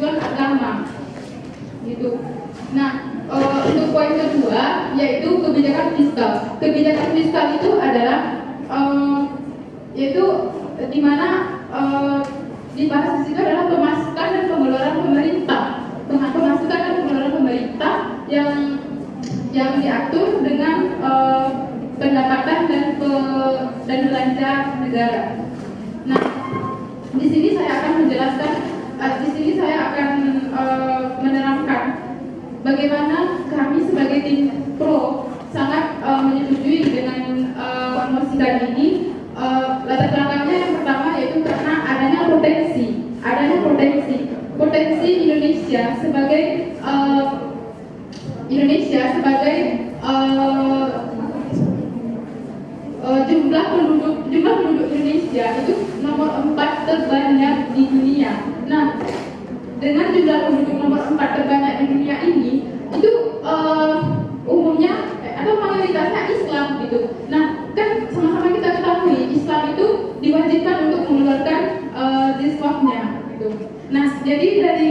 tujuan agama gitu. Nah, untuk poin kedua yaitu kebijakan fiskal. Kebijakan fiskal itu adalah yaitu di mana dibahas di situ adalah pemasukan dan pengeluaran pemerintah. Pemasukan dan pengeluaran pemerintah yang diatur dengan pendapatan dan belanja negara. Nah, di sini saya akan menjelaskan, menerangkan bagaimana kami sebagai tim pro sangat menyetujui dengan mosi ini. Latar belakangnya yang pertama yaitu karena adanya potensi Indonesia sebagai jumlah penduduk Indonesia itu nomor 4 terbanyak di dunia. Nah, dengan jumlah penduduk nomor 4 terbanyak di dunia ini itu umumnya atau mayoritasnya Islam gitu. Nah, kan sama-sama kita ketahui Islam itu diwajibkan untuk mengeluarkan ziswafnya gitu. Nah, jadi dari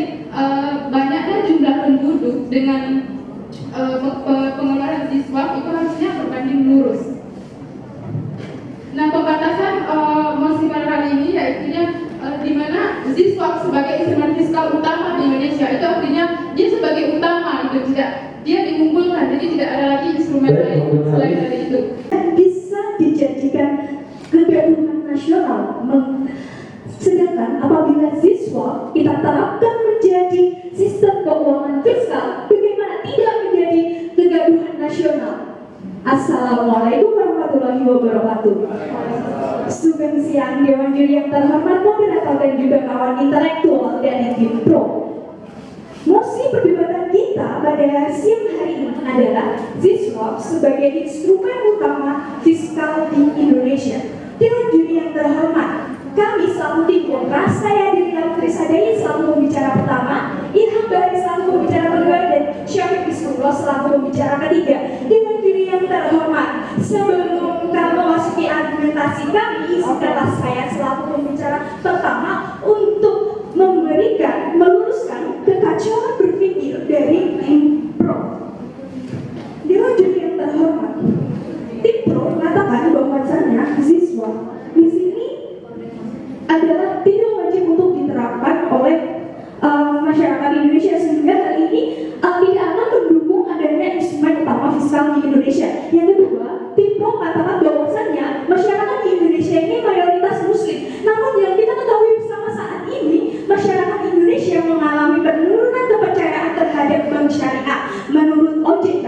banyaknya jumlah penduduk dengan pengeluaran ziswaf itu harusnya berbanding lurus. Nah, pembatasan mosi pada kali ini yaitu di mana ziswaf sebagai instrumen fiskal utama di Indonesia itu artinya dia sebagai utama gitu, dia diunggulkan, jadi tidak ada lagi instrumen lain selain dari itu. Bisa dijadikan kegaduhan nasional. Sedangkan apabila ziswaf kita terapkan menjadi sistem keuangan fiskal, bagaimana tidak menjadi kegaduhan nasional? Assalamualaikum warahmatullahi wabarakatuh. Sugeng siang Dewan Juri yang terhormat, moderator dan juga kawan intelektual dari tim pro. Mosi perdebatan kita pada siang hari ini adalah ziswaf sebagai instrumen utama fiskal di Indonesia. Dewan Juri yang terhormat, kami selaku tim kontra, saya Dina Trisadai selaku pembicara pertama, Ilham Bari selaku pembicara kedua, dan Syafiq Bismillah selaku pembicara ketiga. Dewan Juri yang terhormat, sebelum kami memasuki argumentasi kami, izinkanlah saya selaku pembicara pertama untuk meluruskan kekacauan berpikir dari tim pro. Dewan Juri yang terhormat, tim pro mengatakan bahwasannya ziswaf di sini adalah tidak wajib untuk diterapkan oleh masyarakat Indonesia, sehingga hal ini tidak akan mendukung adanya instrumen utama fiskal di Indonesia. Yang kedua, tim pro mengatakan bahwasannya masyarakat di Indonesia ini mayoritas Muslim. Namun yang kita ketahui bersama saat ini, masyarakat Indonesia mengalami penurunan kepercayaan terhadap bank syariah. Menurut OJK,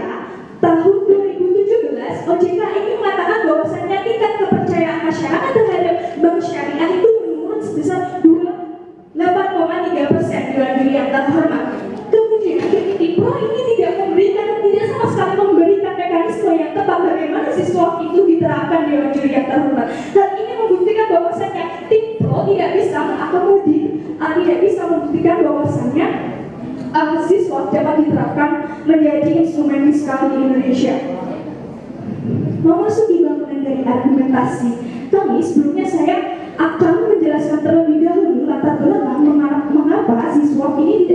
tahun 2017, OJK ini mengatakan bahwasannya tingkat kepercayaan masyarakat terhadap bank syariah itu sebesar 8,3%. Dewan Juri yang terhormat. Kemudian tim pro ini tidak sama sekali memberikan mekanisme yang tepat bagaimana ziswaf itu diterapkan. Dewan Juri yang terhormat. Hal ini membuktikan bahwasannya tim pro tidak bisa mengakomodir, tidak bisa membuktikan bahwasannya ziswaf dapat diterapkan menjadi instrumen fiskal di Indonesia. Memasuki bangunan dari argumentasi kami, sebelumnya saya akan menjelaskan terlebih dahulu latar belakang mengapa ziswaf ini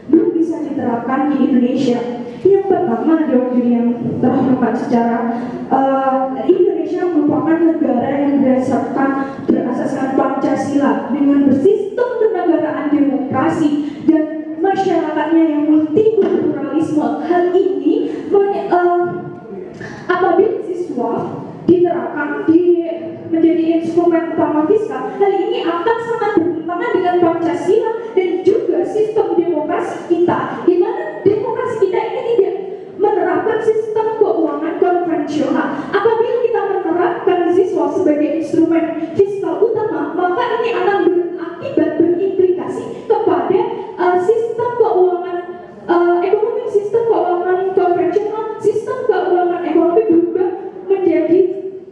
belum bisa diterapkan di Indonesia. Yang pertama, Dewan Juri yang terhormat, secara Indonesia merupakan negara yang berasaskan Pancasila dengan bersistem kenegaraan demokrasi dan masyarakatnya yang multikulturalisme. Hal ini apabila ziswaf diterapkan menjadi instrumen utama fiskal, hal ini akan sangat bertentangan dengan Pancasila dan juga sistem demokrasi kita, di mana demokrasi kita ini tidak menerapkan sistem keuangan konvensional. Apabila kita menerapkan ziswaf sebagai instrumen fiskal utama, maka ini akan berimplikasi kepada sistem keuangan ekonomi, sistem keuangan konvensional, sistem keuangan ekonomi berubah menjadi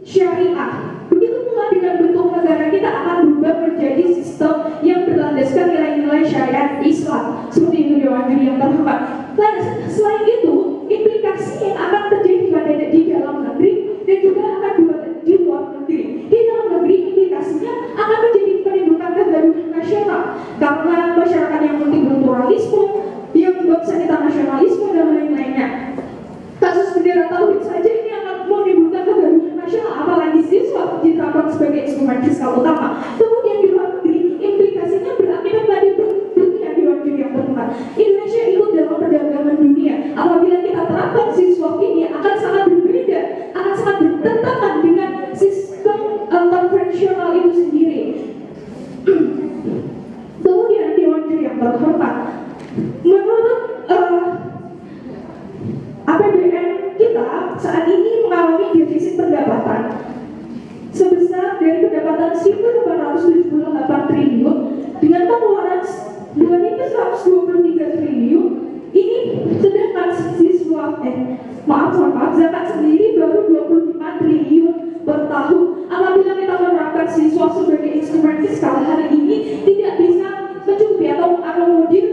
syariah. Begitu pula dengan bentuk negara kita akan berubah menjadi sistem yang berlandaskan nilai-nilai syariat Islam. Seperti itu Dewan Juri yang terhormat. Selain itu, implikasi yang akan terjadi di dalam negeri dan juga akan di luar negeri. Di dalam negeri implikasinya akan menjadi penimbulkan kegaduhan nasional karena masyarakat yang multikultural nasionalisme, yang bangsa kita nasionalisme dan lain-lainnya. Kasus bendera tauhid saja ini akan menimbulkan kegaduhan nasional, apalagi siswa diterapkan sebagai instrumen fiskal utama. Kemudian di luar negeri, implikasinya berakibat pada dunia di luar negeri yang berkembang. Indonesia ikut dalam perdagangan dunia. Apabila kita terapkan siswa ini akan sangat berbeda, akan sangat bertentangan dengan sistem konvensional itu sendiri. Kemudian Dewan Juri yang terhormat, menurut APBN kita saat ini mengalami defisit pendapatan sebesar dari pendapatan 1.878 triliun dengan pengeluaran 2.123 triliun. Ini sedangkan zakat sendiri baru 25 triliun per tahun. Apabila kita menerapkan siswa sebagai instrumen fiskal hari ini tidak bisa mencukupi atau mengakomodir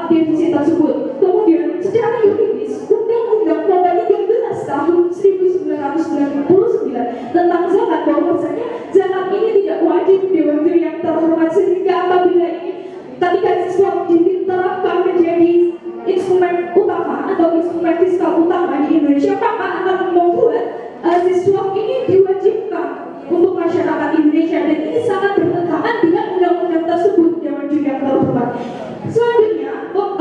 defisit tersebut. Kemudian secara yuridis Undang-Undang Nomor 13 Tahun 1999 tentang zakat bahwasanya zakat ini tidak wajib Dewan Juri yang terhormat, sehingga apabila ini ketika siswa diterapkan menjadi instrumen utama atau instrumen fiskal utama di Indonesia, maka akan membuat siswa ini diwajibkan untuk masyarakat Indonesia, dan ini sangat bertentangan dengan undang-undang tersebut. Dewan Juri yang terhormat, selanjutnya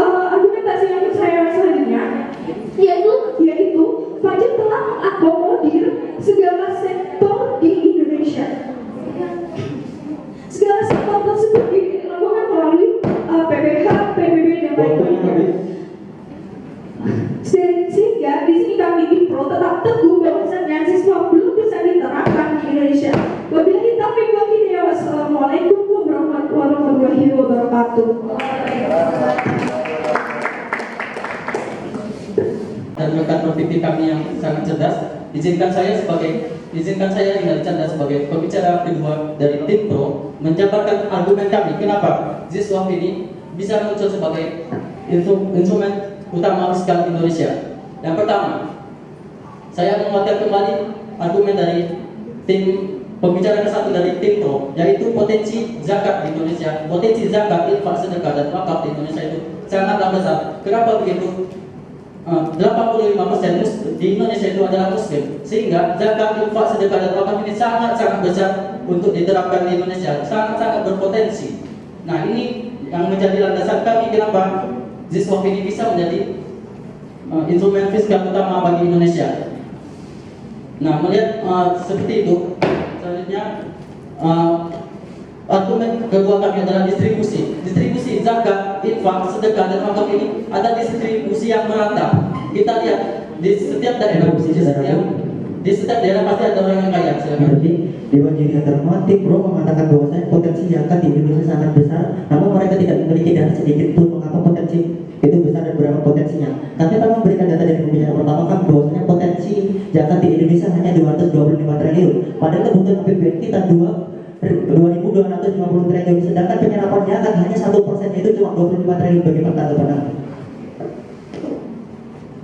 argumentasi yang saya selanjutnya yaitu pajak telah mengakomodir segala sektor di Indonesia. Segala sektor tersebut dilakukan melalui PPH, PBB dan lain-lainnya. Sehingga di sini kami Impro tetap teguh bahwasanya siswa belum bisa diterapkan di Indonesia. Wabillahi taufiq wal hidayah. Wassalamualaikum warahmatullahi wabarakatuh. Dan rekan berpikir kami yang sangat cerdas, izinkan saya Rinal Chandra sebagai pembicara kedua dari tim Pro menjabarkan argumen kami kenapa ZISWAP ini bisa muncul sebagai instrumen utama fiskal Indonesia. Yang pertama, saya menguatkan kembali argumen dari tim pembicara ke-1 dari tim Pro, yaitu potensi zakat di Indonesia, potensi zakat, infak, sedekah dan wakaf di Indonesia itu sangatlah besar. Kenapa begitu? 85% di Indonesia itu adalah Muslim, sehingga zakat, infak, sedekah dan wakaf ini sangat-sangat besar untuk diterapkan di Indonesia, sangat-sangat berpotensi. Nah, ini yang menjadi landasan kami kenapa ZISWAP ini bisa menjadi instrumen fiskal utama bagi Indonesia. Nah, melihat seperti itu, selanjutnya argumen kedua kami adalah distribusi zakat, infak, sedekah dan wakaf ini ada distribusi yang merata. Kita lihat di setiap daerah, di setiap daerah pasti ada orang yang kaya. Jadi Dewan Juri yang terhormat, tim Pro mengatakan bahwasanya potensi zakat di Indonesia sangat besar, namun mereka tidak memiliki data sedikit pun mengapa potensi itu besar dan berapa potensinya. Kami telah memberikan data dari pembicara pertama kami bahwasanya potensi zakat di Indonesia hanya 225 triliun. Padahal kebutuhan APBN kita 2.250 triliun, sedangkan penyerapan zakat hanya 1%, itu cuma 25 triliun. Bagi pertanyaan.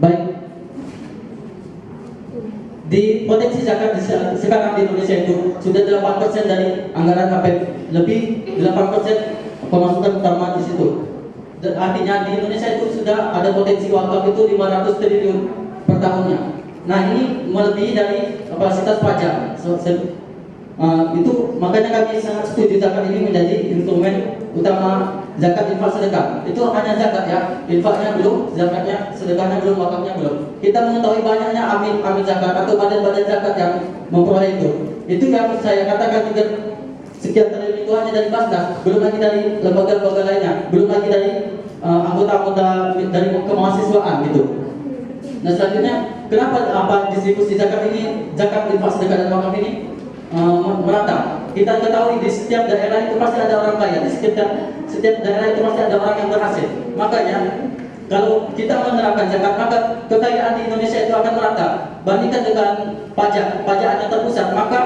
Baik, di potensi zakat sekarang di Indonesia itu sudah 8% dari anggaran APBN, lebih 8% pemasukan utama di situ. Dan artinya di Indonesia itu sudah ada potensi wakaf itu 500 triliun per tahunnya. Nah, ini melebihi dari kapasitas pajak. Itu makanya kami sangat setuju zakat ini menjadi instrumen utama zakat, infak, sedekah. Itu hanya zakat ya, infaknya belum, zakatnya, sedekahnya belum, wakafnya belum. Kita mengetahui banyaknya amin zakat atau badan-badan zakat yang memperoleh itu. Itu yang saya katakan juga sekian triliun itu hanya dari Basnas, belum lagi dari lembaga-lembaga lainnya, belum lagi dari anggota-anggota dari kemahasiswaan gitu. Nah, selanjutnya kenapa distribusi zakat ini, zakat, infak, sedekah dan wakaf ini merata? Kita ketahui di setiap daerah itu pasti ada orang kaya, di setiap daerah itu pasti ada orang yang berhasil. Makanya kalau kita menerapkan zakat, maka kekayaan di Indonesia itu akan merata. Bandingkan dengan pajak hanya terpusat, maka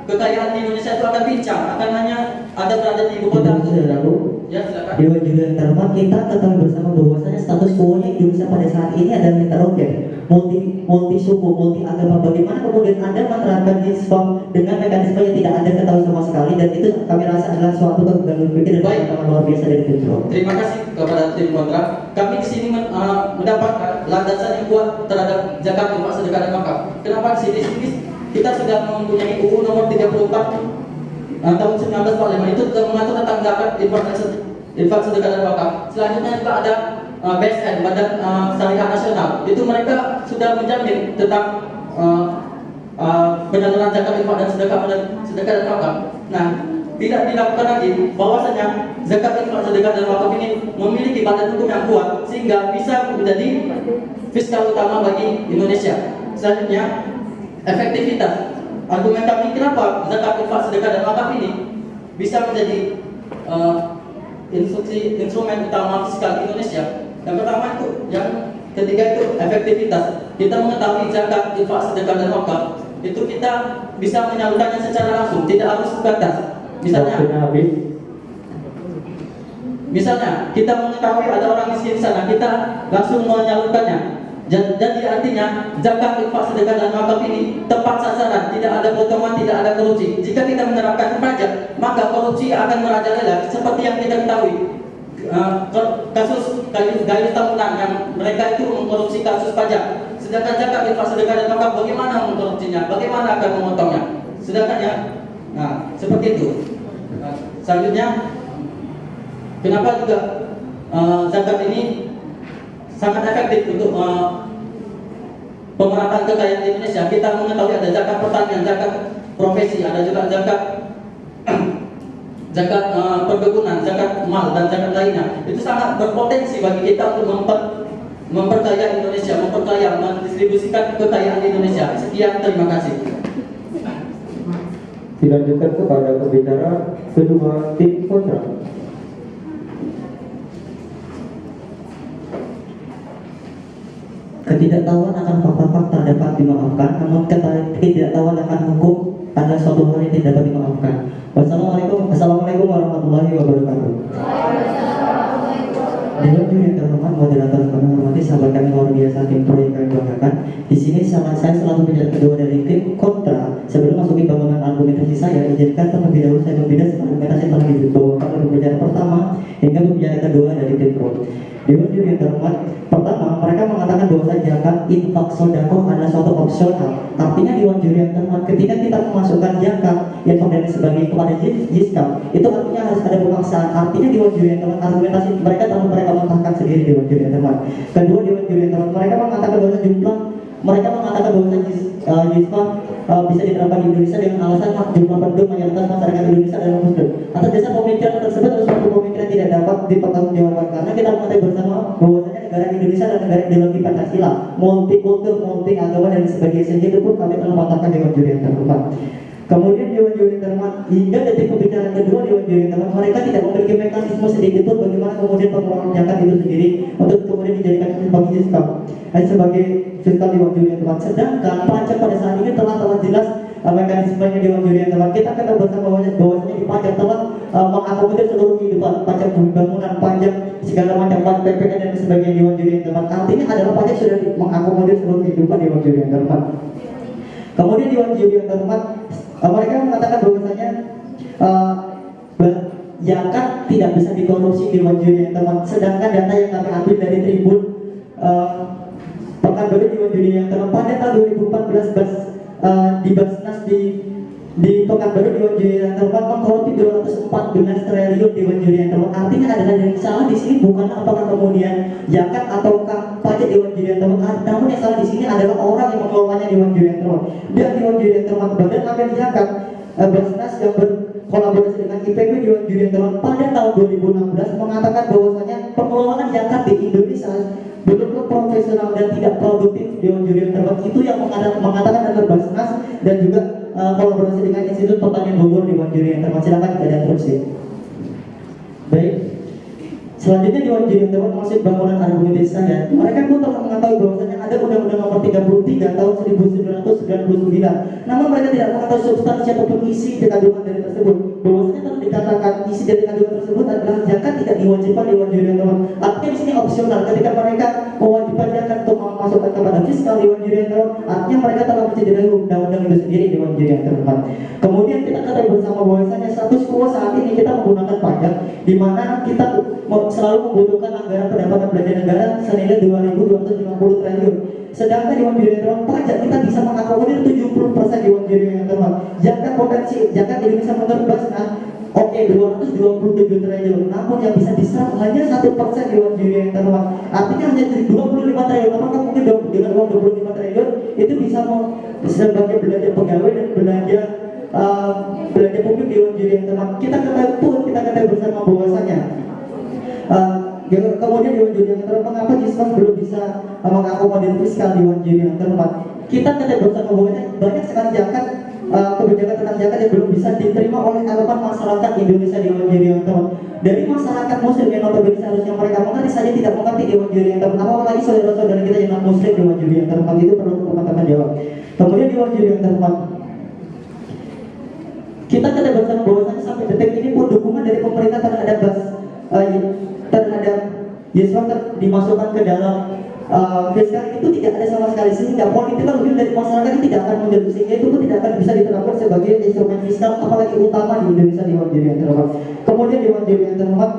kekayaan di Indonesia itu akan pincang, akan hanya ada berada di ibu kota. Ya, silakan. Dewan Juri yang terhormat, kita ketahui bersama bahwasanya status quo-nya Indonesia pada saat ini adalah heterogen. multi suku, multi agama. Bagaimana kemudian Anda menerapkan Islam dengan mekanisme yang tidak Anda ketahui sama sekali, dan itu kami rasa adalah suatu kegagalan berpikir dan pengalaman luar biasa dari tim Pro. Terima kasih kepada tim kontrak. Kami di sini mendapatkan landasan yang kuat terhadap zakat, infak, sedekah dan wakaf. Kenapa di sini kita sudah mempunyai UU nomor 34 tahun 1945 itu sudah mengatur tentang zakat, infak, sedekah dan wakaf. Selanjutnya juga ada BSN, Badan Syariah Nasional. Itu mereka sudah menjamin tentang penyaluran zakat, infak dan sedekah dan wakaf. Nah, tidak dilakukan lagi bahwasanya zakat, infak, sedekah dan wakaf ini memiliki badan hukum yang kuat sehingga bisa menjadi fiskal utama bagi Indonesia. Selanjutnya, efektivitas. Argumen kami kenapa zakat, infak, sedekah dan wakaf ini bisa menjadi instrumen utama fiskal Indonesia. Yang pertama itu, yang ketiga itu efektivitas. Kita mengetahui zakat, infak, sedekah dan wakaf itu kita bisa menyalurkannya secara langsung, tidak harus ke atas. Misalnya kita mengetahui ada orang miskin di sana, kita langsung menyalurkannya. Jadi artinya zakat, infak, sedekah dan wakaf ini tepat sasaran, tidak ada potongan, tidak ada korupsi. Jika kita menerapkan pajak, maka korupsi akan merajalela seperti yang kita ketahui. Kasus Gayus Tamunan yang mereka itu mengkorupsi kasus pajak. Sedangkan zakat, infak, sedekah dan wakaf bagaimana mengkorupsinya, bagaimana akan memotongnya. Sedangkan ya, nah seperti itu. Selanjutnya, kenapa juga zakat ini sangat efektif untuk pemerataan kekayaan di Indonesia? Kita mengetahui ada zakat pertanian, zakat profesi, ada juga zakat perkebunan, zakat mal dan zakat lainnya. Itu sangat berpotensi bagi kita untuk memperkaya Indonesia, mendistribusikan kekayaan di Indonesia. Sekian, terima kasih. Dilanjutkan kepada pembicara kedua tim kontra. Ketidaktahuan akan fakta-fakta dapat dimaafkan, namun ketidaktahuan akan hukum adalah suatu hal yang tidak dapat dimaafkan. Wassalamualaikum warahmatullahi wabarakatuh. Dewan juri yang terhormat, moderator yang kami hormati, sahabat kami luar biasa, tim pro yang kami banggakan. Di sini saya selalu pembicara kedua dari tim kontra. Sebelum masukin bangunan argumentasi saya, izinkan terlebih dahulu saya membedah argumentasi terlebih dibawakan dari pembicara pertama hingga pembicara kedua dari tim pro. Dewan juri yang terhormat, pertama mereka mengatakan bahwa zakat, infak, sedekah adalah suatu opsional. Artinya Dewan juri yang terhormat, ketika kita memasukkan zakat, infak dan sebagainya kepada jiskam, itu artinya harus ada pemaksaan. Artinya Dewan juri yang terhormat, argumentasi mereka telah mereka mentahkan sendiri. Dewan juri yang terhormat. Kedua, Dewan juri yang terhormat, mereka mengatakan bahwa jiskam bisa diterapkan di Indonesia dengan alasan jumlah penduduk mayoritas masyarakat Indonesia adalah muslim. Atas dasar pemikiran tersebut adalah suatu pemikiran tidak dapat dipertanggungjawabkan, karena kita mengetahui bersama bahwasanya negara Indonesia adalah negara ideologi Pancasila, multi kultur, multi agama dan sebagainya. Sehingga itu pun kami telah mengatakan Dewan juri yang terhormat. Kemudian Dewan juri yang terhormat, hingga detik pembicaraan kedua Dewan juri yang terhormat, mereka tidak memiliki mekanisme sedikit pun bagaimana kemudian pengelolaan zakat itu sendiri untuk kemudian dijadikan sebagai jiskam, sebagai fiskal Dewan juri yang terhormat. Sedangkan pajak pada saat ini telah jelas mekanismenya Dewan juri yang terhormat. Kita ketahui bersama bahwasanya di pajak telah mengakomodir seluruh kehidupan, pajak bangunan, pajak segala macam, pajak PPN dan sebagainya Dewan juri yang terhormat. Artinya adalah pajak sudah mengakomodir seluruh kehidupan Dewan juri yang terhormat. Kemudian Dewan juri yang terhormat, mereka mengatakan bahwasanya zakat tidak bisa dikorupsi di Dewan juri yang terhormat. Sedangkan data yang kami ambil dari Tribun Pekanbaru Dewan juri yang terhormat pada tahun 2014 di Basnas di Pekanbaru Dewan juri yang terhormat mengkorupsi 214 triliun Dewan juri yang terhormat. Artinya adalah yang salah di sini bukan apakah kemudian zakat ataukah pajak Dewan juri yang terhormat, namun yang salah di sini adalah orang yang mengelolanya Dewan juri yang terhormat. Dan Dewan juri yang terhormat Badan Amil Zakat Basnas yang berkolaborasi dengan IPB Dewan juri yang terhormat pada tahun 2016 mengatakan bahwasanya pengelolaan zakat di Indonesia betul-betul profesional dan tidak produktif. Dewan juri yang terhormat itu yang mengatakan adalah Basnas dan juga kolaborasi dengan Institut Pertanian Bogor Dewan juri yang terhormat. Silakan tidak ada interupsi. Baik, Selanjutnya Dewan Juri yang terhormat masuk bangunan argumentasi saya. Mereka pun telah mengetahui bahwasanya ada Undang-Undang Nomor 33 Tahun 1999. Namun mereka tidak mengetahui substansi ataupun isi dari kandungan dari tersebut. Bahwasanya telah dikatakan isi dari kandungan tersebut adalah zakat tidak diwajibkan Dewan Juri yang terhormat. Artinya di sini opsional ketika mereka mewajibkan zakat untuk memasukkan kepada fiskal Dewan Juri yang terhormat. Artinya mereka telah mencederai undang-undang itu sendiri Dewan Juri yang terhormat. Kemudian kita ketahui bersama bahwasanya status quo saat ini kita menggunakan pajak, di mana kita selalu membutuhkan anggaran pendapatan belanja negara senilai 2.250 triliun. Sedangkan Dewan Juri yang terhormat pajak kita bisa mengakomodir 70% Dewan Juri yang terhormat. Zakat potensi zakat Indonesia menurut Basnas oke 227 triliun, namun yang bisa diserap hanya 1% Dewan Juri yang terhormat. Artinya hanya 25 triliun. Apakah mungkin dengan uang 25 triliun itu bisa sebagai belanja pegawai dan belanja publik Dewan Juri yang terhormat? Kita ketahui bersama bahwasanya kemudian Dewan Juri yang terhormat mengapa Jiswas belum bisa mengakomodir fiskal Dewan Juri yang terhormat? Kita ketahui bersama bahwasanya banyak sekali zakat kebijakan tentang zakat yang belum bisa diterima oleh elemen masyarakat Indonesia Dewan Juri yang terhormat. Dari masyarakat muslim yang notabene seharusnya mereka mengerti saja tidak mengerti Dewan Juri yang terhormat. Apalagi saudara-saudara kita yang non muslim Dewan Juri yang terhormat itu perlu teman-teman jawab. Kemudian Dewan Juri yang terhormat, kita ketahui bersama bahwasanya sampai detik ini pun dukungan dari pemerintah terhadap Yeswan dimasukkan ke dalam fiskal itu tidak ada sama sekali, sehingga political will dari masyarakat itu tidak akan muncul, sehingga itu pun tidak akan bisa diterapkan sebagai instrumen fiskal apalagi utama di Indonesia Dewan Juri yang terhormat. Kemudian Dewan Juri yang terhormat,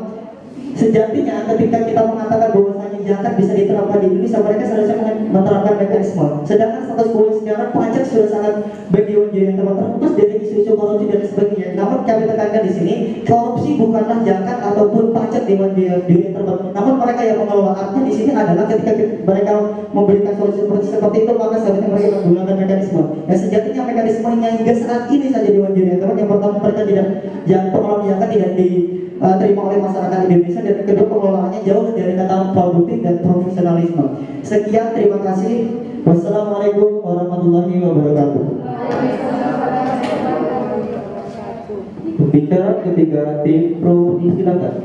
sejatinya ketika kita mengatakan bahwasanya zakat bisa diterapkan di Indonesia, mereka seharusnya menerapkan mekanisme. Sedangkan status quo sekarang pajak sudah sangat baik Dewan Juri yang terhormat, terlepas dari isu-isu korupsi dan sebagainya. Namun kami tekankan di sini, korupsi bukanlah zakat ataupun pajak Dewan Juri yang terhormat, namun mereka yang mengelola. Artinya di sini adalah ketika mereka memberikan solusi seperti itu, maka seharusnya mereka menggunakan mekanisme. Yang sejatinya mekanismenya hingga saat ini saja Dewan Juri yang terhormat, yang pertama mereka pengelolaan zakat tidak diterima oleh masyarakat Indonesia, dan kedua pengelolaannya jauh dari kata produktif dan profesionalisme. Sekian, terima kasih. Wassalamualaikum warahmatullahi wabarakatuh. Pembicara ketiga tim pro disilakan.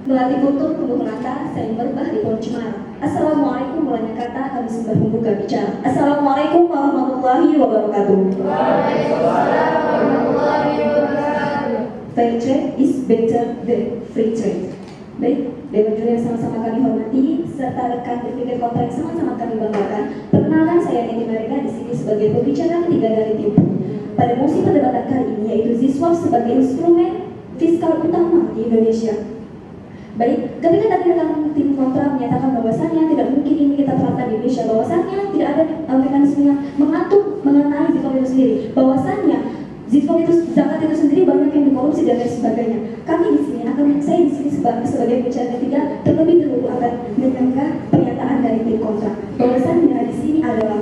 Melatih kultur tumbuh rata, saya berbah di pohon cemara. Assalamualaikum warahmatullahi wabarakatuh. Kami sudah membuka bicara. Assalamualaikum warahmatullahi wabarakatuh. Waalaikumsalam warahmatullahi wabarakatuh. Fair trade is better than free trade. Baik, Dewan Juri yang sama-sama kami hormati serta rekan berpikir kontra yang sama-sama kami banggakan. Perkenalkan, saya Niti Marika di sini sebagai pembicara ketiga dari tim. Pada musim perdebatan kali ini yaitu Ziswap sebagai instrumen fiskal utama di Indonesia. Baik, ketika tadi rekan tim kontra menyatakan bahwasannya tidak mungkin ini kita terapkan di Indonesia, bahwasannya tidak ada mekanisme yang mengatur mengenai Ziswap itu sendiri, bahwasannya Ziswap itu zakat itu sendiri banyak yang dikorupsi dan lain sebagainya. Kami di sini saya di sini sebagai bicara ketiga terlebih dahulu akan menyanggah pernyataan dari tim kontra, bahwasannya di sini adalah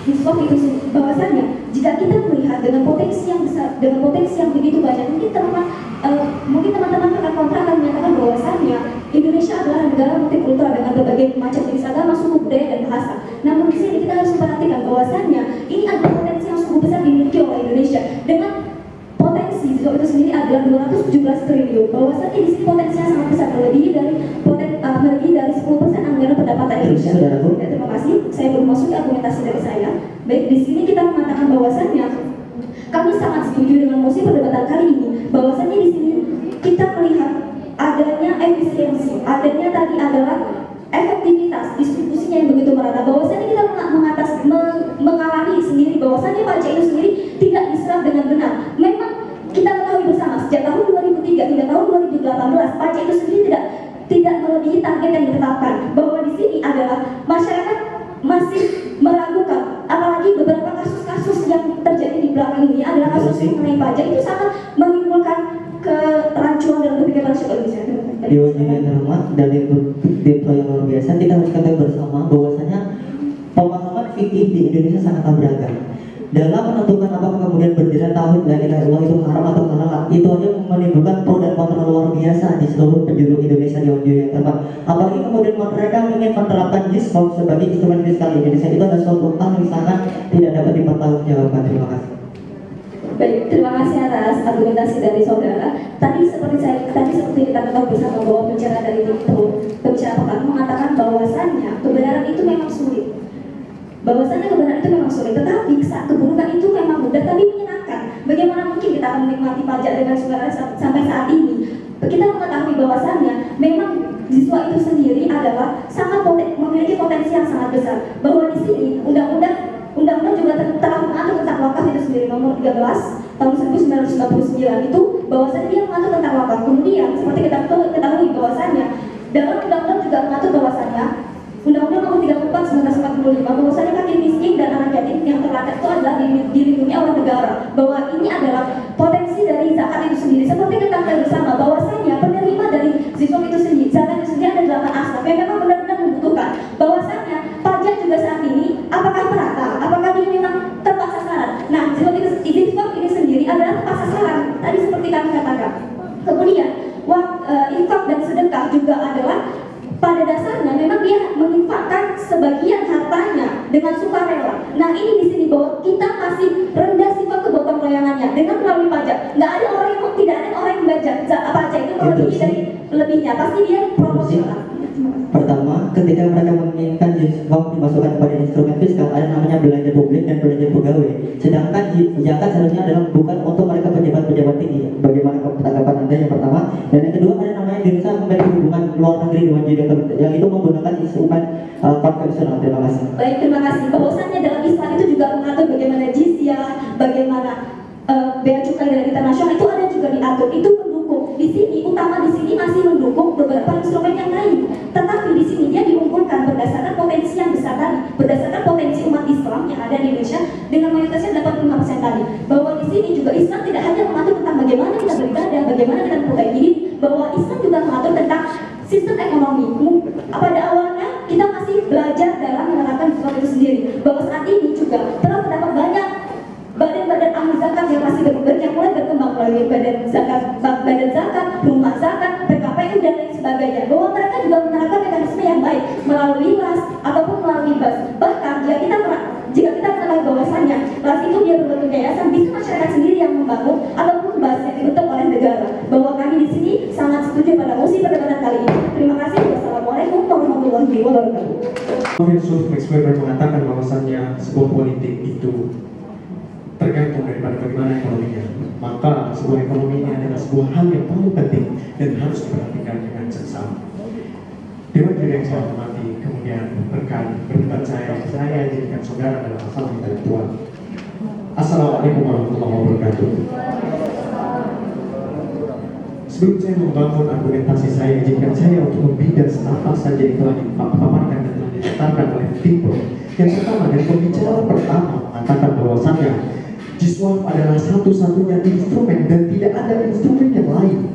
Ziswap itu bahwasannya jika kita melihat dengan potensi yang besar, dengan potensi yang begitu banyak, mungkin teman-teman rekan kontra akan menyatakan bahwasannya Indonesia adalah negara multikultural dengan berbagai macam jenis agama, suku, budaya, dan bahasa. Namun di sini kita harus memperhatikan bahwasannya ini adalah potensi yang cukup besar dimiliki oleh Indonesia dengan potensi Ziswap itu sendiri adalah 217 triliun. Bahwasannya di sini potensinya sangat besar, melebihi dari 10% anggaran pendapatan Indonesia. Ya, terima kasih. Saya belum masuk ke argumentasi dari saya. Baik, di sini kita mengatakan bahwasannya kami sangat setuju dengan mosi perdebatan kali ini, bahwasannya di sini kita melihat adanya efisiensi, adanya tadi adalah efektivitas distribusinya yang begitu merata, bahwasannya kita mengalami sendiri bahwasannya pajak itu sendiri tidak diserap dengan benar. Memang kita ketahui bersama sejak tahun 2003 hingga tahun 2018 pajak itu sendiri tidak melebihi target yang ditetapkan, bahwa di sini adalah masyarakat masih meragukan, apalagi beberapa kasus-kasus yang terjadi di belakang ini adalah kasus mengenai pajak itu sangat menimbulkan kerancuan dalam kebijakan masyarakat Indonesia. Dewan Juri yang terhormat dan tim yang luar biasa, kita harus ketahui bersama bahwasanya pemahaman fikih di Indonesia sangat beragam. Dalam menentukan apakah kemudian bendera tauhid la ilaha illallah itu haram atau halal, itu hanya menimbulkan pro dan kontra luar biasa di seluruh penjuru Indonesia Dewan Juri yang terhormat. Apalagi kemudian mereka ingin menerapkan Ziswap sebagai instrumen fiskal Indonesia, itu adalah suatu hal yang sangat tidak dapat dipertanggungjawabkan. Terima kasih. Baik, terima kasih atas argumentasi dari saudara. Tadi seperti kita ketahui bersama bahwa pembicara dari pembicara pertama mengatakan bahwasannya kebenaran itu memang sulit. Bahwasannya kebenaran itu memang sulit, tetapi keburukan itu memang mudah tapi menyenangkan. Bagaimana mungkin kita akan menikmati pajak dengan saudara sampai saat ini? Kita mengetahui bahwasannya memang siswa itu sendiri adalah memiliki potensi yang sangat besar. Bahwa di sini undang-undang juga telah mengatur tentang wakaf itu sendiri, nomor 13 tahun 1999 itu bahwasannya dia mengatur tentang wakaf. Kemudian seperti kita ketahui bahwasannya dalam undang-undang juga mengatur bahwasannya Undang-Undang nomor 34 1945 bahwasannya fakir miskin dan anak yatim yang terlantar itu adalah dilindungi oleh negara. Bahwa ini adalah potensi dari zakat itu sendiri. Seperti kita ketahui bersama bahwasannya penerima dari siswa itu sendiri, zakat itu sendiri ada 8 aspek yang memang benar-benar membutuhkan. Bahwasannya pajak juga saat ini apakah merata? Apakah dia memang tepat sasaran? Nah, siswa ini sendiri adalah tepat sasaran. Tadi seperti kami katakan. Kemudian infak dan sedekah juga adalah pada dasarnya memang dia menginfakkan sebagian hartanya dengan sukarela. Nah, ini di sini bahwa kita masih rendah sifat kegotong royongannya dengan melalui pajak. Tidak ada orang yang belajar pajak itu melebihi dari lebihnya. Pasti dia proporsional. Pertama, ketika mereka menginginkan uang dimasukkan kepada instrumen fiskal, ada namanya belanja publik dan belanja pegawai. Sedangkan zakat seharusnya adalah bukan untuk mereka pejabat-pejabat tinggi. Bagaimana tanggapan Anda yang pertama? Dan yang kedua, ada namanya Indonesia memiliki hubungan luar negeri dengan JDK yang itu menggunakan instrumen konvensional. Terima kasih. Baik, terima kasih. Bahwasannya dalam Islam itu juga mengatur bagaimana jizyah, bagaimana bea cukai dari internasional itu ada juga diatur. Itu mendukung. Di sini masih mendukung beberapa instrumen yang lain. Tetapi di sini dia diunggulkan berdasarkan potensi yang besar tadi, berdasarkan potensi umat Islam yang ada di Indonesia dengan mayoritasnya 85% tadi. Bahwa di sini juga Islam tidak hanya mengatur tentang bagaimana kita beribadah, bagaimana kita memperbaiki diri, bahwa Islam juga mengatur tentang sistem ekonomi. Pada awalnya kita masih belajar dalam menerapkan Islam itu sendiri. Bahwa saat ini juga telah terdapat banyak badan-badan ahli zakat yang masih yang mulai berkembang melalui badan zakat, rumah zakat, PKPU dan lain sebagainya. Bahwa mereka juga menerapkan mekanisme yang baik melalui LAS ataupun melalui BAS. Bahkan jika kita mengetahui bahwasannya LAS itu dia berbentuk yayasan, bisa masyarakat sendiri yang membangun ataupun BAS yang dibentuk oleh negara. Bahwa kami di sini sangat setuju pada mosi perdebatan kali ini. Terima kasih. Wassalamualaikum warahmatullahi wabarakatuh. Filsuf Max Weber mengatakan bahwasannya sebuah politik itu tergantung daripada bagaimana ekonominya. Maka sebuah ekonomi ini adalah sebuah hal yang paling penting dan harus diperhatikan dengan seksama. Dewan juri yang saya hormati, kemudian berkat berdebat saya jadikan saudara dalam masalah intelektual. Assalamualaikum warahmatullahi wabarakatuh. Sebelum saya membangun argumentasi saya, izinkan saya untuk membidas apa saja yang telah dipaparkan dan telah ditetapkan oleh tim Pro. Yang pertama, dari pembicara pertama mengatakan bahwasannya Jiswaf adalah satu-satunya instrumen dan tidak ada instrumen yang lain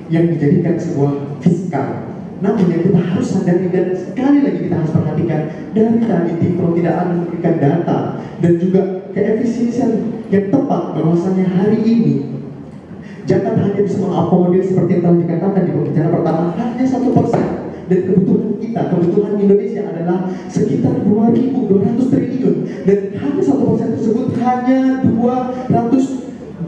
yang dijadikan sebuah fiskal. Namun yang kita harus sadari dan sekali lagi kita harus perhatikan, dari tadi tim Pro tidak ada memberikan data dan juga keefisiensian yang tepat bahwasannya hari ini zakat hanya bisa mengakomodir seperti yang telah dikatakan di pembicara pertama hanya 1%. Dan kebutuhan Indonesia adalah sekitar 2.200 triliun dan hanya 1% tersebut hanya 275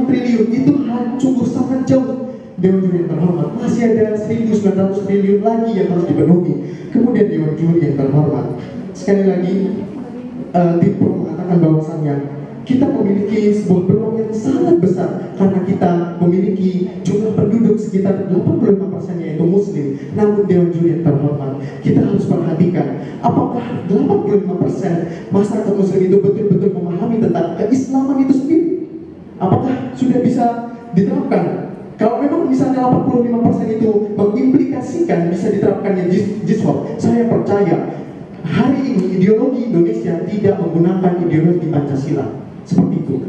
triliun. Itu sungguh sangat jauh. Dewan Juri yang terhormat, masih ada 1.900 triliun lagi yang harus dipenuhi. Kemudian Dewan Juri yang terhormat, sekali lagi tim Pro mengatakan bahwasannya kita memiliki sebuah peluang yang sangat besar karena kita memiliki jumlah penduduk sekitar 85% yaitu muslim. Namun Dewan Juri yang terhormat, kita harus perhatikan apakah 85% masyarakat muslim itu betul-betul memahami tentang keislaman itu sendiri. Apakah sudah bisa diterapkan? Kalau memang misalnya 85% itu mengimplikasikan bisa diterapkannya Jiswaf, saya percaya hari ini ideologi Indonesia tidak menggunakan ideologi Pancasila. Seperti itu.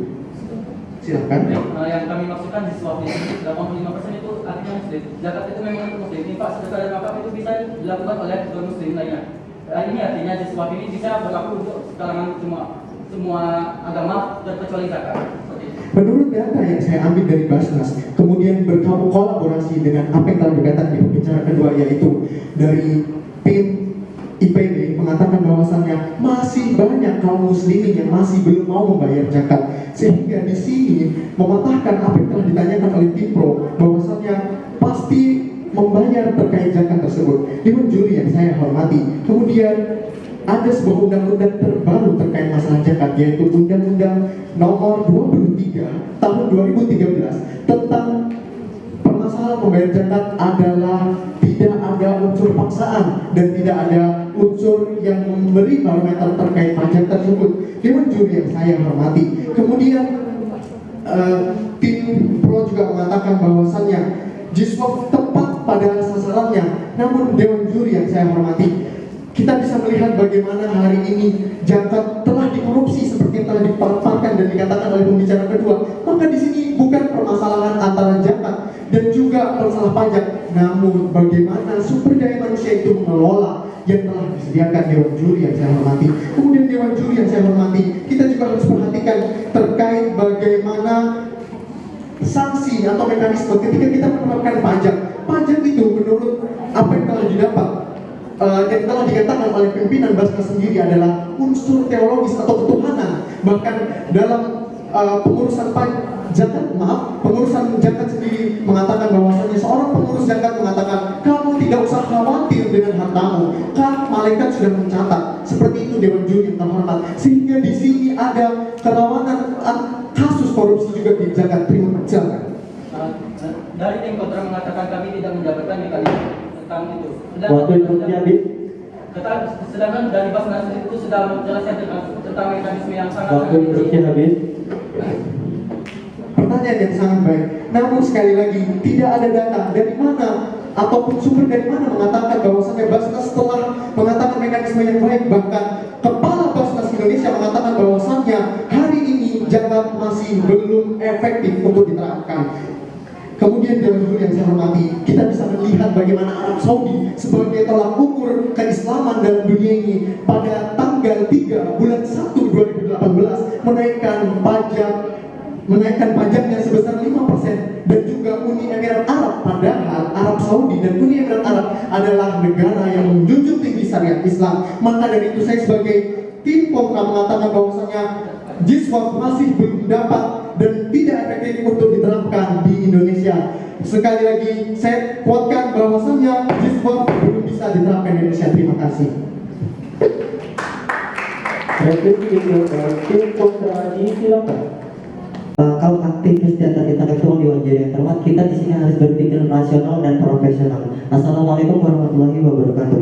Silakan. Yang kami maksudkan di Jiswaf ini 85% itu artinya muslim. Zakat itu memang untuk muslim. Infak, sedekah dan wakaf itu bisa dilakukan oleh non-muslim lainnya. Ini artinya Jiswaf ini bisa berlaku untuk kalangan semua agama terkecuali zakat. Menurut data yang saya ambil dari Basnas, kemudian berkolaborasi dengan apa yang telah dikatakan di pembicara kedua, yaitu dari PIM IPB mengatakan bahwasannya masih banyak kaum muslimin yang masih belum mau membayar zakat, sehingga di sini mematahkan apa yang telah ditanyakan oleh Tipro bahwasannya pasti membayar terkait zakat tersebut. Dewan juri yang saya hormati, kemudian ada sebuah undang-undang terbaru terkait masalah zakat, yaitu Undang-Undang Nomor 23 Tahun 2013 tentang permasalahan pembayaran zakat adalah tidak ada unsur paksaan dan tidak ada unsur yang memberi parameter terkait pajak tersebut. Dewan juri yang saya hormati, kemudian tim pro juga mengatakan bahwasannya Jiswaf tepat pada sasarannya. Namun Dewan juri yang saya hormati, kita bisa melihat bagaimana hari ini zakat telah dikorupsi seperti yang telah dipaparkan dan dikatakan oleh pembicara kedua. Maka di sini bukan permasalahan antara zakat dan juga masalah pajak, namun bagaimana sumber daya manusia itu mengelola yang telah disediakan Dewan juri yang saya hormati. Kemudian Dewan juri yang saya hormati, kita juga harus perhatikan terkait bagaimana sanksi atau mekanisme ketika kita menerapkan pajak. Pajak itu menurut apa yang telah didapat yang telah dikatakan oleh pimpinan Basnas sendiri adalah unsur teologis atau ketuhanan. Bahkan dalam pengurusan pengurusan zakat sendiri mengatakan bahwasanya seorang pengurus zakat mengatakan, kamu tidak usah khawatir dengan hartamu, kan malaikat sudah mencatat. Seperti itu Dewan juri yang terhormat. Sehingga di sini ada kerawanan kasus korupsi juga di zakat. Terima kasih. Dari tim kontra mengatakan kami tidak mendapatkan mekanisme tentang itu. Waktu instruksinya habis. Sedangkan dari Basnas itu sudah menjelaskan tentang mekanisme yang sangat Waktu instruksi habis. Pertanyaan yang sangat baik. Namun sekali lagi tidak ada data dari mana ataupun sumber dari mana mengatakan bahwasanya Basnas telah mengatakan mekanisme yang baik. Bahkan Kepala Basnas Indonesia mengatakan bahwasannya hari ini zakat masih belum efektif untuk diterapkan. Kemudian Dewan juri yang saya hormati, kita bisa melihat bagaimana Arab Saudi sebagai tolak ukur keislaman dalam dunia ini pada tanggal 3 bulan 1 2018 menaikkan pajaknya sebesar 5%, dan juga Uni Emirat Arab. Padahal Arab Saudi dan Uni Emirat Arab adalah negara yang menjunjung tinggi syariat Islam. Maka dari itu saya sebagai tim kontra mengatakan bahwasanya Jiswaf masih belum dapat dan tidak efektif untuk diterapkan di Indonesia. Sekali lagi saya kuatkan bahwasanya Jiswaf belum bisa diterapkan di Indonesia. Terima kasih. Revisi tim kontra silakan. Kalau aktivis dan kita ketua Dewan juri yang terhormat, kita di sini harus berpikir rasional dan profesional. Assalamualaikum warahmatullahi wabarakatuh.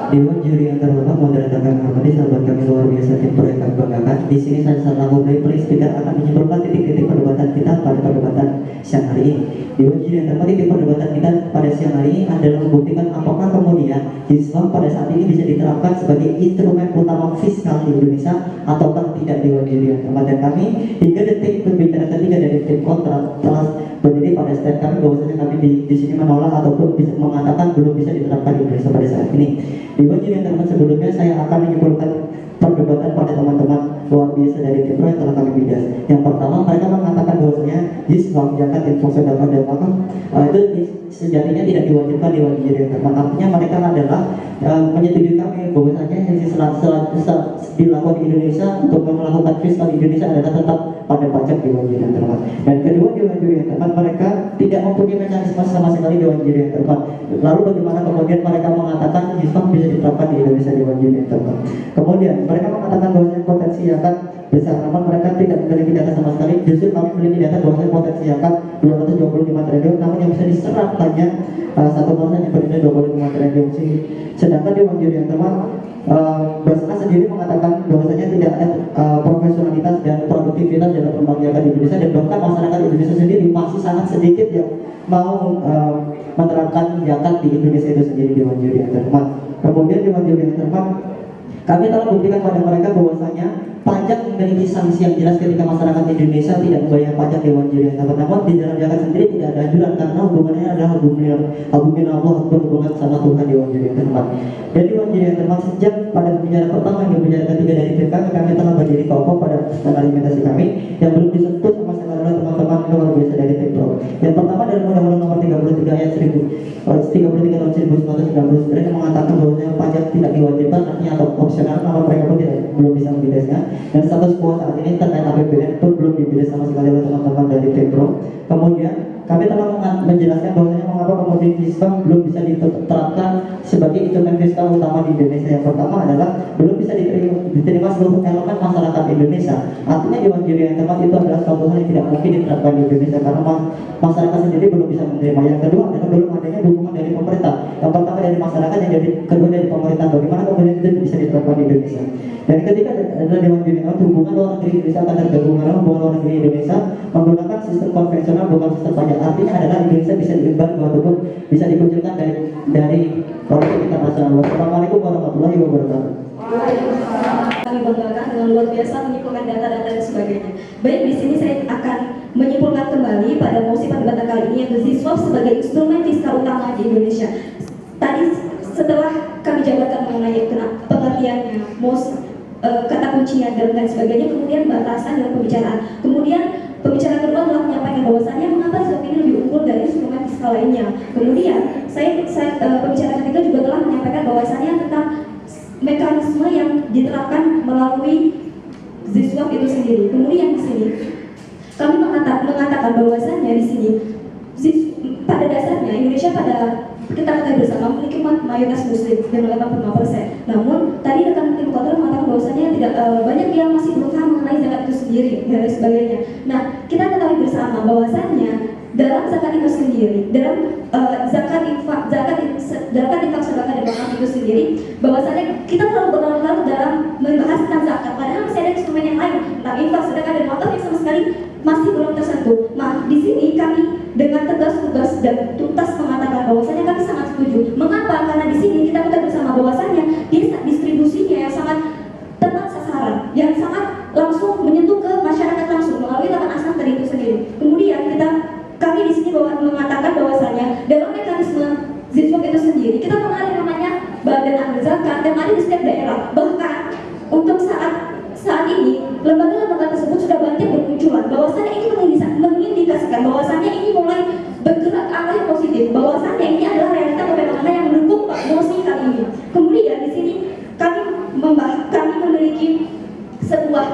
Dewan juri yang terhormat, moderator kami hormati, sahabat kami luar biasa, tim proyek kami banggakan. Di sini saya selaku replay speaker akan menyimpulkan titik-titik perdebatan kita pada perdebatan siang hari ini. Dewan juri yang terhormat, titik perdebatan kita pada siang hari ini adalah membuktikan apakah kemudian Islam pada saat ini bisa diterapkan sebagai instrumen utama fiskal di Indonesia ataukah tidak. Dewan juri yang terhormat, dan kami hingga detik pembicaraan ketiga dari tim kontra telah berdiri pada stand kami bahwasanya kami di sini menolak ataupun bisa mengatakan belum bisa diterapkan di Indonesia pada saat ini. Dewan juri yang terhormat, sebelumnya saya akan menyimpulkan perdebatan pada teman-teman luar biasa dari tim pro yang telah kami bidas. Yang pertama, mereka mengatakan bahwasanya Islam zakat info sedekah dan wakaf itu sejatinya tidak diwajibkan Dewan juri yang terhormat. Artinya mereka adalah menyetujui kami bahwasanya yang dilakukan di Indonesia untuk melakukan fiskal di Indonesia adalah tetap pada pajak Dewan juri yang terhormat. Dan kedua, Dewan juri yang terhormat, mereka tidak mempunyai mekanisme sama sekali Dewan juri yang terhormat. Lalu bagaimana kemudian mereka mengatakan Islam bisa diterapkan di Indonesia Dewan juri yang terhormat? Kemudian mereka mengatakan bahwasanya potensi zakat besar, namun mereka tidak memiliki data sama sekali. Justru kami memiliki data bahwasanya potensi zakat 225 triliun, namun yang bisa diserap hanya 1% yang bernilai 25 triliun. Sedangkan Dewan juri yang terhormat, Basnas sendiri mengatakan bahwasanya tidak ada profesionalitas dan produktivitas dalam pembagian zakat di Indonesia, dan bahkan masyarakat Indonesia sendiri masih sangat sedikit yang mau menerapkan zakat di Indonesia itu sendiri. Dewan juri yang terhormat, kemudian Dewan juri yang terhormat, kami telah buktikan pada mereka bahwasanya pajak memiliki sanksi yang jelas ketika masyarakat Indonesia tidak membayar pajak. Dewan juri yang terhormat, namun di dalam zakat sendiri tidak ada anjuran karena hubungannya adalah hubungan Allah, hubungan sama Tuhan. Dewan juri yang terhormat, dan Dewan juri yang terhormat, sejak pada pembicaraan pertama hingga pembicaraan ketiga dari tim kami telah berdiri kokoh pada argumentasi kami yang belum disentuh sama sekali oleh teman-teman luar biasa dari tim pro. Yang pertama dari Undang-Undang Nomor 33 ayat 33 tahun 1999 yang mengatakan bahwa pajak tidak diwajibkan, artinya atau opsional, namun mereka pun belum bisa membidasnya. Dan status quo saat ini terkait APBN pun belum dibidas sama sekali oleh teman-teman dari Pemprov. Kemudian kami telah menjelaskan bahwasanya mengapa kemudian fiskal belum bisa diterapkan sebagai instrumen fiskal utama di Indonesia. Yang pertama adalah belum bisa diterima seluruh elemen masyarakat Indonesia. Artinya di Dewan yang tepat itu adalah suatu hal yang tidak mungkin diterapkan di Indonesia karena masyarakat sendiri belum bisa menerima. Yang kedua adalah belum adanya dukungan dari pemerintah. Yang pertama dari masyarakat, yang kedua dari pemerintah. Bagaimana kemudian itu bisa diterapkan di Indonesia? Dan yang ketiga adalah Dewan Pembinaan hubungan luar negeri Indonesia akan tergabung karena hubungan luar negeri Indonesia menggunakan sistem konvensional bukan sistem pajak. Artinya adalah Indonesia bisa diemban ataupun bisa dikucilkan dari politik internasional. Wassalamualaikum warahmatullahi wabarakatuh. Kami banggakan dengan luar biasa menyimpulkan data-data dan sebagainya. Baik, di sini saya akan menyimpulkan kembali pada mosi perdebatan kali ini, yaitu ZISWAP sebagai instrumen fiskal utama di Indonesia. Tadi setelah kami jabarkan mengenai pengertiannya, kata kuncinya dan lain sebagainya, kemudian batasan dan pembicaraan. Kemudian pembicaraan kedua adalah menyampaikan bahwasannya mengapa ZISWAP ini lebih unggul dari instrumen fiskal lainnya. Kemudian pembicaraan ketiga juga telah menyampaikan bahwasannya tentang mekanisme yang diterapkan melalui ZISWAP itu sendiri. Kemudian di sini kami mengatakan bahwasannya di sini pada dasarnya Indonesia kita ketahui bersama memiliki mayoritas muslim dengan 85%. Namun tadi rekan tim kontrol mengatakan bahwasannya tidak banyak yang masih belum paham mengenai zakat itu sendiri dan lain sebagainya. Nah, kita ketahui bersama bahwasannya dalam zakat itu sendiri, dalam zakat infak sedekah dan wakaf itu sendiri, bahwasannya kita terlalu berlarut-larut dalam membahas tentang zakat, padahal masih ada instrumen yang lain tentang infak, sedekah dan wakaf yang sama sekali masih belum tersentuh. Nah, di sini kami dengan tegas dan tuntas mengatakan bahwasannya kami sangat setuju. Mengapa? Karena di sini kita ketahui bersama bahwasannya distribusinya yang sangat tepat sasaran, yang sangat langsung menyentuh ke masyarakat langsung melalui laman asal tadi itu sendiri. Kemudian kami di sini mengatakan bahwasannya dalam mekanisme ZISWAP itu sendiri kita mengenal yang namanya badan amil zakat yang ada di setiap daerah. Bahkan untuk saat ini lembaga-lembaga tersebut sudah banyak bermunculan. Bahwasannya ini mengindikasikan bahwasannya ini mulai bergerak ke arah yang positif. Bahwasannya ini adalah realita bagaimana yang mendukung Pak Mosi kali ini. Kemudian di sini kami memiliki sebuah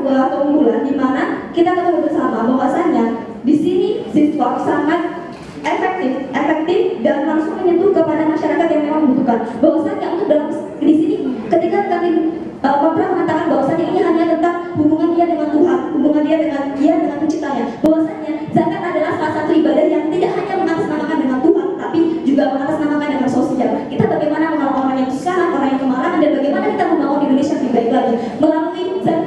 keunggulan di mana kita ketahui bersama bahwasannya di sini ZISWAP sangat efektif dan langsung menyentuh kepada masyarakat yang memang membutuhkan. Bahwasannya untuk di sini ketika kami Kopra mengatakan bahwasannya ini hanya tentang hubungan dia dengan Tuhan, hubungan dia dengan penciptanya. Bahwasannya zakat adalah salah satu ibadah yang tidak hanya mengatasnamakan dengan Tuhan, tapi juga mengatasnamakan dengan sosial. Kita bagaimana menolong orang yang kesusahan, orang yang kemarahan, dan bagaimana kita membangun Indonesia lebih baik lagi melalui zakat